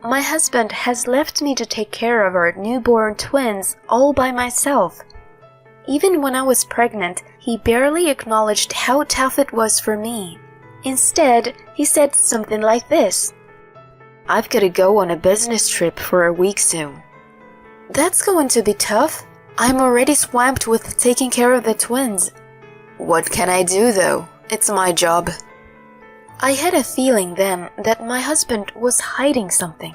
my husband has left me to take care of our newborn twins all by myself. Even when I was pregnant, he barely acknowledged how tough it was for me. Instead, he said something like this: "I've got to go on a business trip for a week soon." That's going to be tough. I'm already swamped with taking care of the twins. What can I do though? It's my job. I had a feeling then that my husband was hiding something.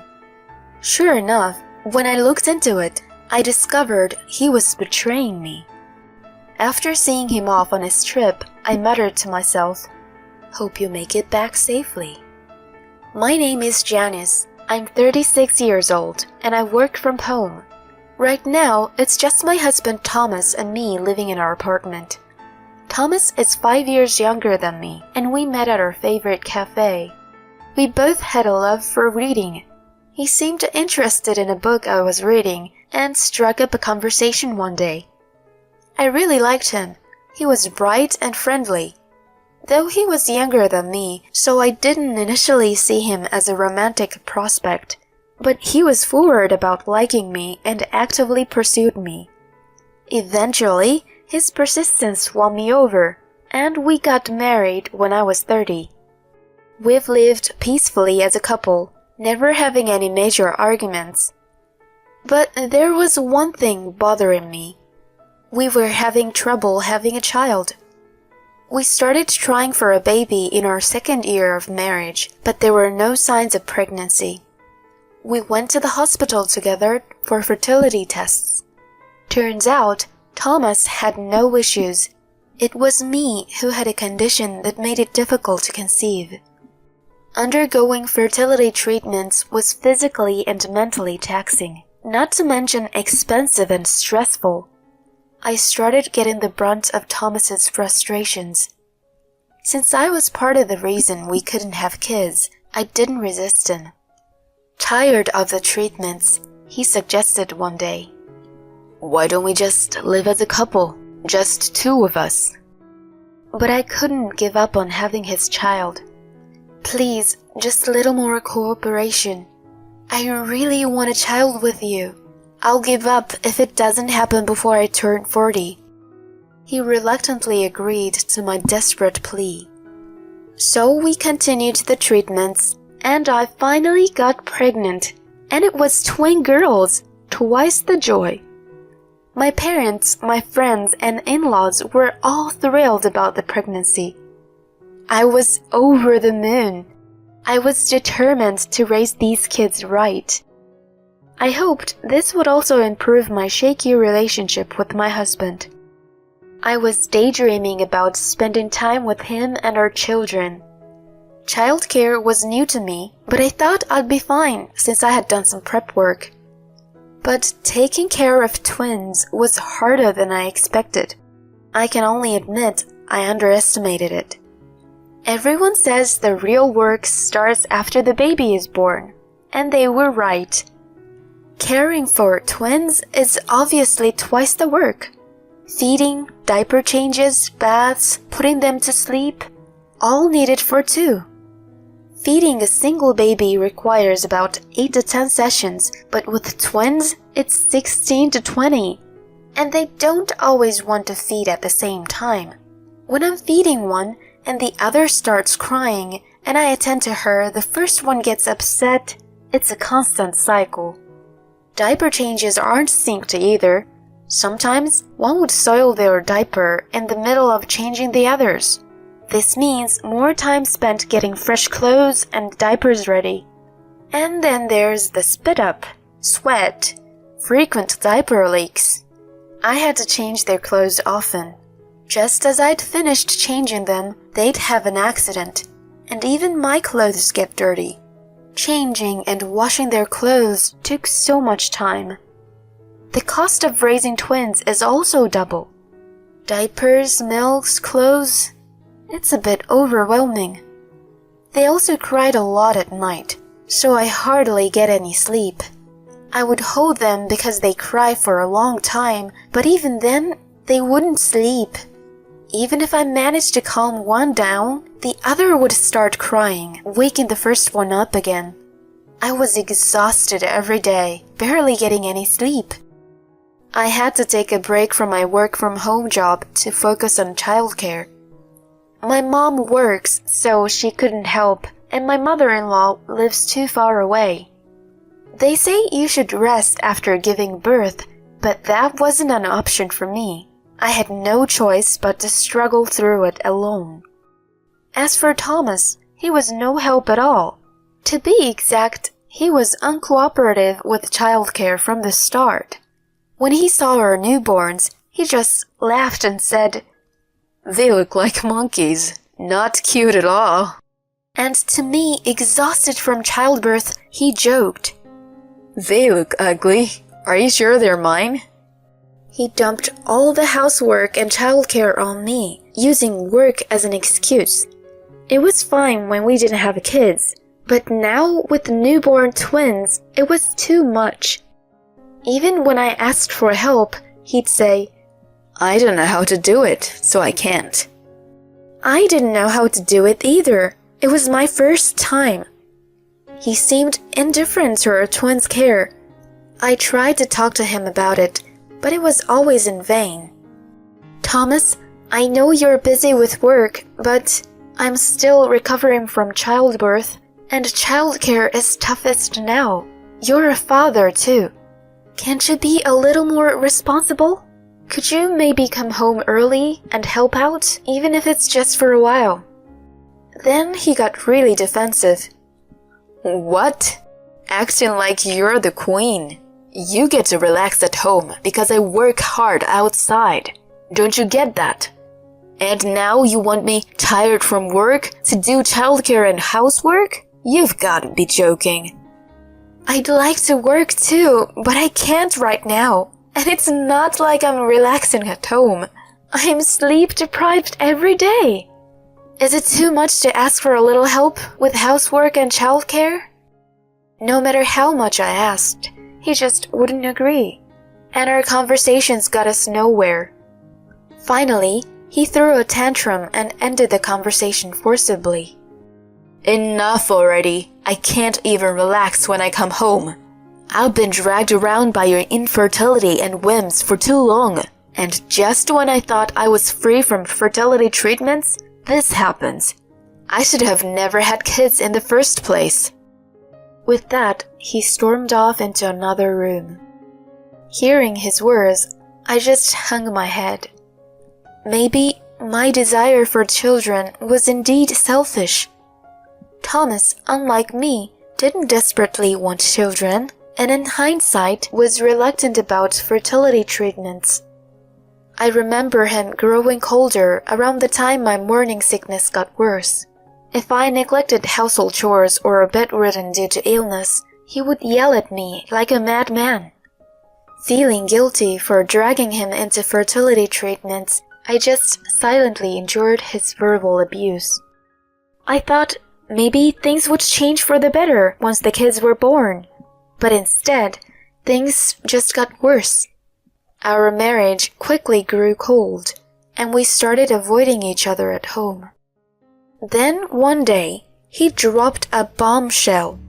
Sure enough, when I looked into it, I discovered he was betraying me. After seeing him off on his trip, I muttered to myself, "Hope you make it back safely." My name is Janice. I'm 36 years old and I work from home. Right now, it's just my husband Thomas and me living in our apartment. Thomas is 5 years younger than me, and we met at our favorite cafe. We both had a love for reading. He seemed interested in a book I was reading and struck up a conversation one day. I really liked him. He was bright and friendly. Though he was younger than me, so I didn't initially see him as a romantic prospect, but he was forward about liking me and actively pursued me. Eventually, his persistence won me over, and we got married when I was 30. We've lived peacefully as a couple, never having any major arguments. But there was one thing bothering me. We were having trouble having a child. We started trying for a baby in our second year of marriage, but there were no signs of pregnancy. We went to the hospital together for fertility tests. Turns out, Thomas had no issues. It was me who had a condition that made it difficult to conceive. Undergoing fertility treatments was physically and mentally taxing, not to mention expensive and stressful. I started getting the brunt of Thomas's frustrations. Since I was part of the reason we couldn't have kids, I didn't resist him. Tired of the treatments, he suggested one day, "Why don't we just live as a couple, just two of us?" But I couldn't give up on having his child. "Please, just a little more cooperation. I really want a child with you. I'll give up if it doesn't happen before I turn 40. He reluctantly agreed to my desperate plea. So we continued the treatments, and I finally got pregnant, and it was twin girls, twice the joy. My parents, my friends, and in-laws were all thrilled about the pregnancy. I was over the moon. I was determined to raise these kids right. I hoped this would also improve my shaky relationship with my husband. I was daydreaming about spending time with him and our children. Childcare was new to me, but I thought I'd be fine since I had done some prep work. But taking care of twins was harder than I expected. I can only admit I underestimated it. Everyone says the real work starts after the baby is born, and they were right. Caring for twins is obviously twice the work. Feeding, diaper changes, baths, putting them to sleep, all needed for two. Feeding a single baby requires about 8 to 10 sessions, but with twins, it's 16 to 20. And they don't always want to feed at the same time. When I'm feeding one and the other starts crying and I attend to her, the first one gets upset. It's a constant cycle. Diaper changes aren't synced either. Sometimes one would soil their diaper in the middle of changing the others. This means more time spent getting fresh clothes and diapers ready. And then there's the spit up, sweat, frequent diaper leaks. I had to change their clothes often. Just as I'd finished changing them, they'd have an accident, and even my clothes get dirty. Changing and washing their clothes took so much time. The cost of raising twins is also double. Diapers, milks, clothes. It's a bit overwhelming. They also cried a lot at night, so I hardly get any sleep. I would hold them because they cry for a long time, but even then, they wouldn't sleep. Even if I managed to calm one down, the other would start crying, waking the first one up again. I was exhausted every day, barely getting any sleep. I had to take a break from my work-from-home job to focus on childcare. My mom works, so she couldn't help, and my mother-in-law lives too far away. They say you should rest after giving birth, but that wasn't an option for me. I had no choice but to struggle through it alone. As for Thomas, he was no help at all. To be exact, he was uncooperative with childcare from the start. When he saw our newborns, he just laughed and said, "They look like monkeys. Not cute at all." And to me, exhausted from childbirth, he joked, "They look ugly. Are you sure they're mine?" He dumped all the housework and childcare on me, using work as an excuse. It was fine when we didn't have kids, but now with newborn twins, it was too much. Even when I asked for help, he'd say, "I don't know how to do it, so I can't." I didn't know how to do it either. It was my first time. He seemed indifferent to our twins' care. I tried to talk to him about it, but it was always in vain. "Thomas, I know you're busy with work, but I'm still recovering from childbirth, and childcare is toughest now. You're a father, too. Can't you be a little more responsible? Could you maybe come home early and help out, even if it's just for a while?" Then he got really defensive. "What? Acting like you're the queen. You get to relax at home because I work hard outside. Don't you get that? And now you want me tired from work to do childcare and housework? You've got to be joking." "I'd like to work too, but I can't right now. And it's not like I'm relaxing at home. I'm sleep deprived every day. Is it too much to ask for a little help with housework and childcare?" No matter how much I asked, he just wouldn't agree, and our conversations got us nowhere. Finally, he threw a tantrum and ended the conversation forcibly. "Enough already. I can't even relax when I come home. I've been dragged around by your infertility and whims for too long, and just when I thought I was free from fertility treatments, this happens. I should have never had kids in the first place." With that, he stormed off into another room. Hearing his words, I just hung my head. Maybe my desire for children was indeed selfish. Thomas, unlike me, didn't desperately want children, and in hindsight was reluctant about fertility treatments. I remember him growing colder around the time my morning sickness got worse. If I neglected household chores or were bedridden due to illness, he would yell at me like a madman. Feeling guilty for dragging him into fertility treatments, I just silently endured his verbal abuse. I thought maybe things would change for the better once the kids were born, but instead, things just got worse. Our marriage quickly grew cold, and we started avoiding each other at home. Then one day, he dropped a bombshell.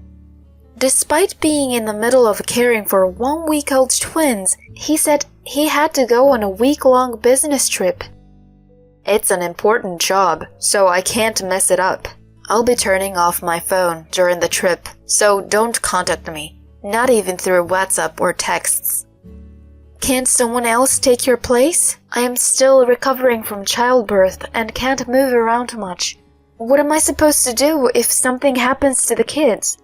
Despite being in the middle of caring for 1-week-old twins, he said he had to go on a week-long business trip. "It's an important job, so I can't mess it up. I'll be turning off my phone during the trip, so don't contact me, not even through WhatsApp or texts." "Can't someone else take your place? I am still recovering from childbirth and can't move around much. What am I supposed to do if something happens to the kids?"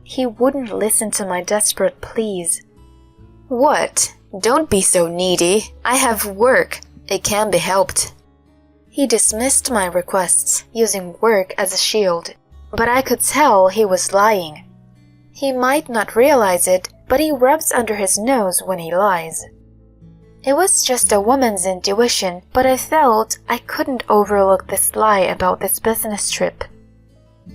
He wouldn't listen to my desperate pleas. "What? Don't be so needy. I have work. It can be helped." He dismissed my requests, using work as a shield, but I could tell he was lying. He might not realize it, but he rubs under his nose when he lies. It was just a woman's intuition, but I felt I couldn't overlook this lie about this business trip.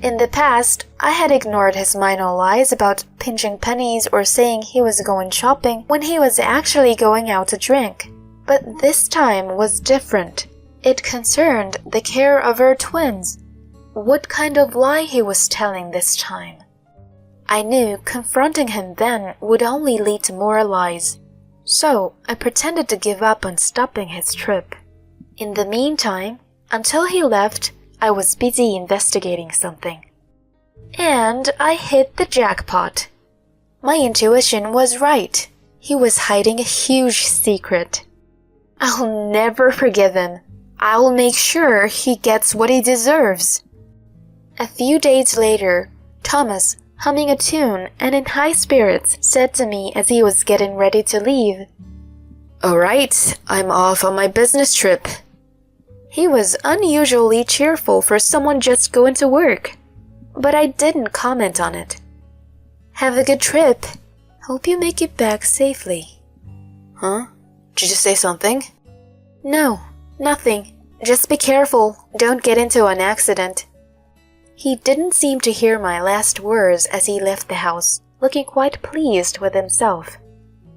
In the past, I had ignored his minor lies about pinching pennies or saying he was going shopping when he was actually going out to drink. But this time was different. It concerned the care of our twins. What kind of lie he was telling this time? I knew confronting him then would only lead to more lies, so I pretended to give up on stopping his trip. In the meantime, until he left, I was busy investigating something. And I hit the jackpot. My intuition was right. He was hiding a huge secret. I'll never forgive him. I'll make sure he gets what he deserves. A few days later, Thomas, humming a tune and in high spirits, said to me as he was getting ready to leave, "All right, I'm off on my business trip." He was unusually cheerful for someone just going to work, but I didn't comment on it. "Have a good trip. Hope you make it back safely." Huh? Did you say something? No, nothing. Just be careful. Don't get into an accident. He didn't seem to hear my last words as he left the house, looking quite pleased with himself.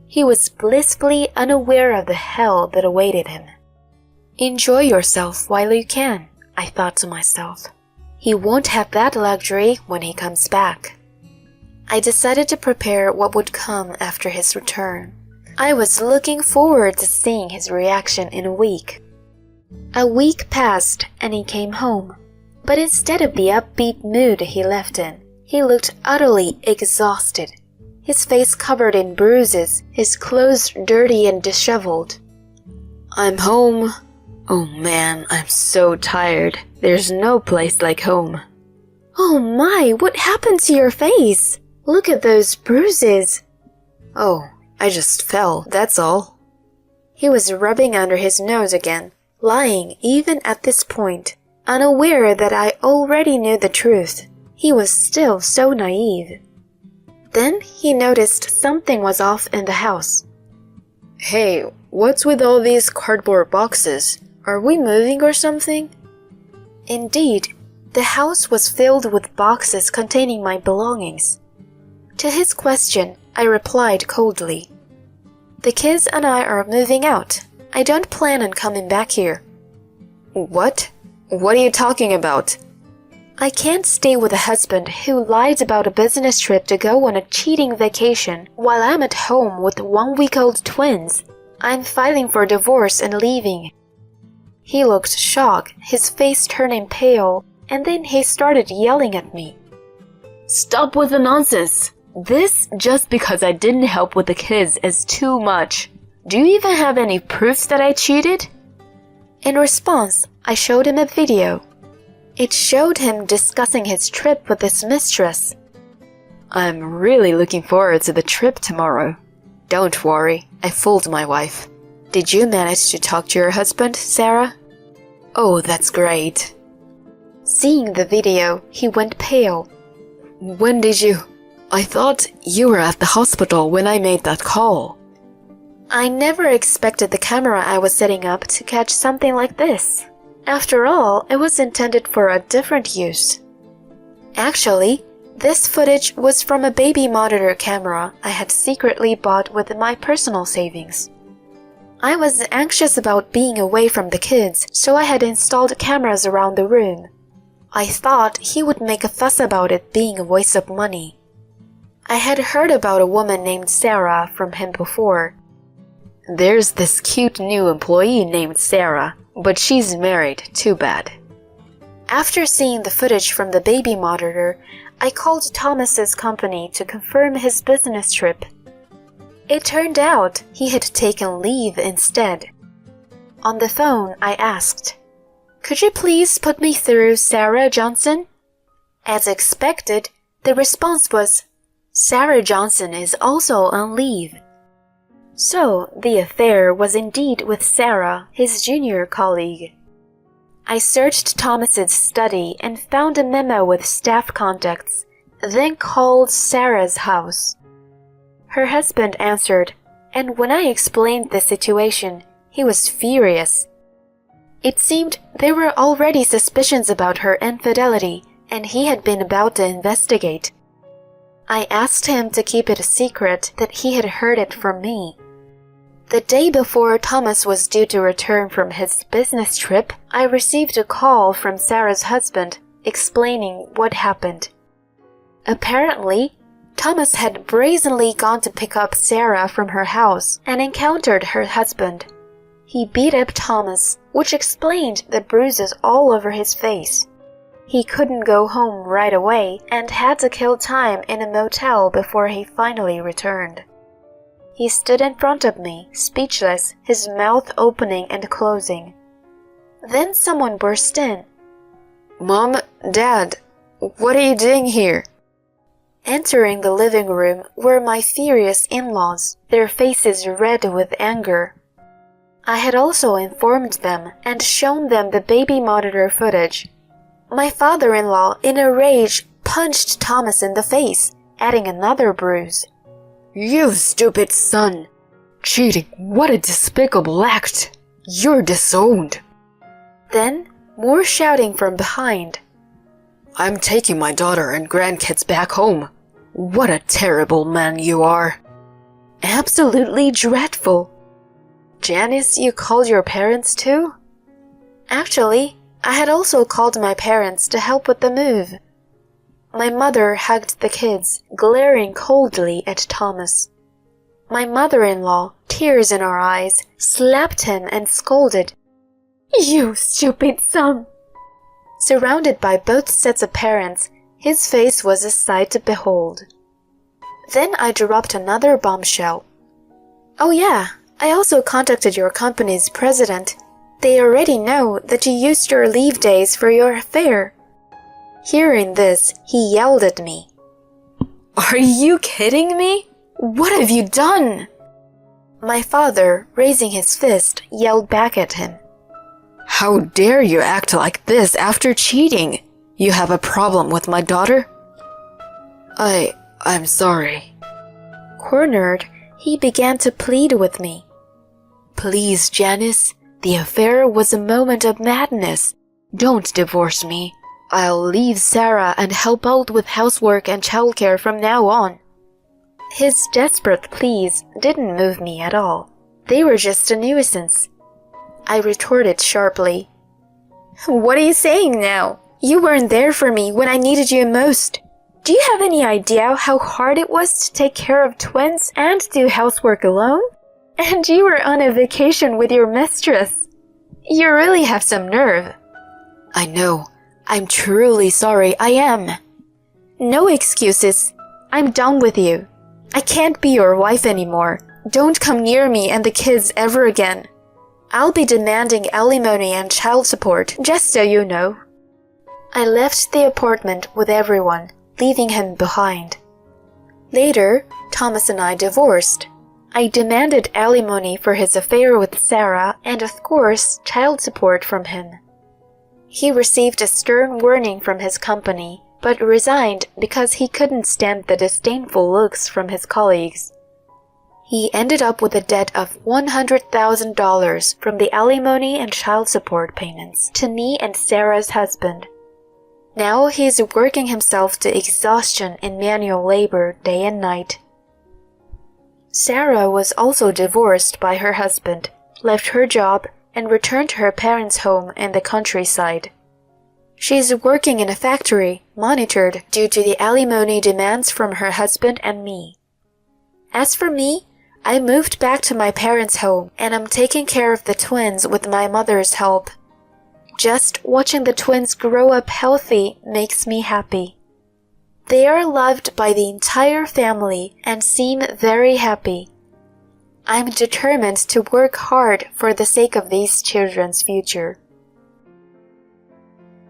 He was blissfully unaware of the hell that awaited him. Enjoy yourself while you can, I thought to myself. He won't have that luxury when he comes back. I decided to prepare what would come after his return. I was looking forward to seeing his reaction in a week. A week passed and he came home, but instead of the upbeat mood he left in, he looked utterly exhausted, his face covered in bruises, his clothes dirty and disheveled. "I'm home. Oh man, I'm so tired. There's no place like home." "Oh my, what happened to your face? Look at those bruises." "Oh, I just fell, that's all." He was rubbing under his nose again, lying even at this point, unaware that I already knew the truth. He was still so naive. Then he noticed something was off in the house. "Hey, what's with all these cardboard boxes? Are we moving or something?" Indeed, the house was filled with boxes containing my belongings. To his question, I replied coldly, "The kids and I are moving out. I don't plan on coming back here." "What? What are you talking about?" "I can't stay with a husband who lied about a business trip to go on a cheating vacation while I'm at home with 1-week-old twins. I'm filing for divorce and leaving." He looked shocked, his face turning pale, and then he started yelling at me. "Stop with the nonsense. This just because I didn't help with the kids is too much. Do you even have any proofs that I cheated?" In response, I showed him a video. It showed him discussing his trip with his mistress. "I'm really looking forward to the trip tomorrow. Don't worry, I fooled my wife. Did you manage to talk to your husband, Sarah?" "Oh, that's great." Seeing the video, he went pale. "When did you? I thought you were at the hospital when I made that call." I never expected the camera I was setting up to catch something like this. After all, it was intended for a different use. Actually, this footage was from a baby monitor camera I had secretly bought with my personal savings. I was anxious about being away from the kids, so I had installed cameras around the room. I thought he would make a fuss about it being a waste of money. I had heard about a woman named Sarah from him before. "There's this cute new employee named Sarah, but she's married, too bad." After seeing the footage from the baby monitor, I called Thomas's company to confirm his business trip. It turned out he had taken leave instead. On the phone, I asked, "Could you please put me through Sarah Johnson?" As expected, the response was, "Sarah Johnson is also on leave." So, the affair was indeed with Sarah, his junior colleague. I searched Thomas's study and found a memo with staff contacts, then called Sarah's house. Her husband answered, and when I explained the situation, he was furious. It seemed there were already suspicions about her infidelity, and he had been about to investigate. I asked him to keep it a secret that he had heard it from me. The day before Thomas was due to return from his business trip, I received a call from Sarah's husband explaining what happened. Apparently, Thomas had brazenly gone to pick up Sarah from her house and encountered her husband. He beat up Thomas, which explained the bruises all over his face. He couldn't go home right away and had to kill time in a motel before he finally returned. He stood in front of me, speechless, his mouth opening and closing. Then someone burst in. Mom, Dad, what are you doing here? Entering the living room were my furious in-laws, their faces red with anger. I had also informed them and shown them the baby monitor footage. My father-in-law, in a rage, punched Thomas in the face, adding another bruise. You stupid son! Cheating, what a despicable act! You're disowned! Then, more shouting from behind. I'm taking my daughter and grandkids back home. What a terrible man you are! Absolutely dreadful. Janice, you called your parents too? Actually, I had also called my parents to help with the move. My mother hugged the kids, glaring coldly at Thomas. My mother-in-law, tears in her eyes, slapped him and scolded. You stupid son! Surrounded by both sets of parents, his face was a sight to behold. Then I dropped another bombshell. Oh yeah, I also contacted your company's president. They already know that you used your leave days for your affair. Hearing this, he yelled at me. Are you kidding me? What have you done? My father, raising his fist, yelled back at him. How dare you act like this after cheating? You have a problem with my daughter? I'm sorry. Cornered, he began to plead with me. Please, Janice, the affair was a moment of madness. Don't divorce me. I'll leave Sarah and help out with housework and childcare from now on. His desperate pleas didn't move me at all. They were just a nuisance. I retorted sharply. What are you saying now? You weren't there for me when I needed you most. Do you have any idea how hard it was to take care of twins and do housework alone? And you were on a vacation with your mistress. You really have some nerve. I know. I'm truly sorry. I am. No excuses. I'm done with you. I can't be your wife anymore. Don't come near me and the kids ever again. I'll be demanding alimony and child support, just so you know. I left the apartment with everyone, leaving him behind. Later, Thomas and I divorced. I demanded alimony for his affair with Sarah and, of course, child support from him. He received a stern warning from his company, but resigned because he couldn't stand the disdainful looks from his colleagues. He ended up with a debt of $100,000 from the alimony and child support payments to me and Sarah's husband. Now he's working himself to exhaustion in manual labor day and night. Sarah was also divorced by her husband, left her job, and returned to her parents' home in the countryside. She's working in a factory, monitored due to the alimony demands from her husband and me. As for me, I moved back to my parents' home and I'm taking care of the twins with my mother's help. Just watching the twins grow up healthy makes me happy. They are loved by the entire family and seem very happy. I'm determined to work hard for the sake of these children's future.